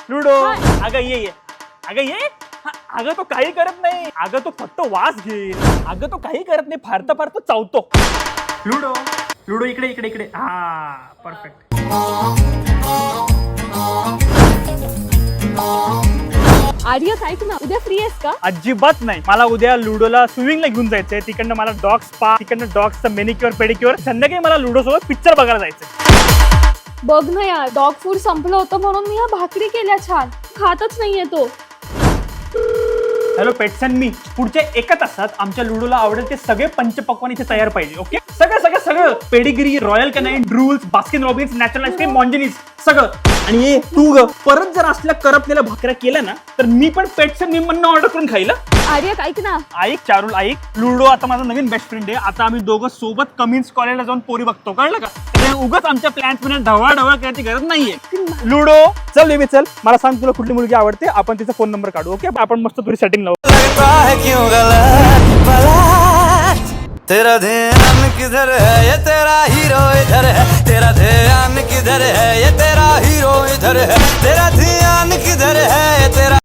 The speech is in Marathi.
लुडो. अगं ये अगं ये. अगं तो काही करत नाही. अगं तो फक्त वास घेईल. अगं तो काही करत नाही. फारता फारता चावतो. लुडो लुडो इकडे इकडे इकडे. हा परफेक्ट. आर्यस ऐक ना, उद्या फ्री आहेस का? अजिबात नाही. मला उद्या लुडोला स्विमिंगला घेऊन जायचंय. तिकडनं मला डॉग स्पा, तिकडनं डॉगचं मेनिक्युअर पेडिक्युअर. संध्याकाळी मला लुडो सोबत पिक्चर बघायला जायचंय. बघ ना यार, डॉग फूड संपलं होतं म्हणून मी ह्या भाकरी केल्या छान. खातच नाहीये तो. हॅलो पेट्स अँड मी. पुढच्या एका तासात आमच्या लुडोला आवडेल ते सगळे पंचपक्वान इथे तयार पाहिजे. ओके सगळं सगळं सगळं. Pedigree, Royal Canin, Drools, Baskin Robbins, Natural ice cream, Monginis सगळं. आणि ये तू ग परत जर असल्या करपलेल्या भाकऱ्या केल्या ना तर मी पण पेट्स अँड मी म्हणून ऑर्डर करून खाईल. आर्य ऐक ना. ऐक चारुल ऐक. लुडो आता माझा नवीन बेस्ट फ्रेंड आहे. आता आम्ही दोघं सोबत कमिन्स कॉलेजला जाऊन पोरी बघतो. कळलं का? उगाच आमच्या प्लॅन्स मध्ये ढवळाढवळ करायची गरज नाहीये. लुडो चल बेबी चल. मला सांग तुला कुठली मुलगी आवडते. आपण तिचा फोन नंबर काढू. ओके आपण मस्त तुझी सेटिंग लावू. तेरा ध्यान किधर है ये तेरा हीरो इधर है तेरा ध्यान किधर है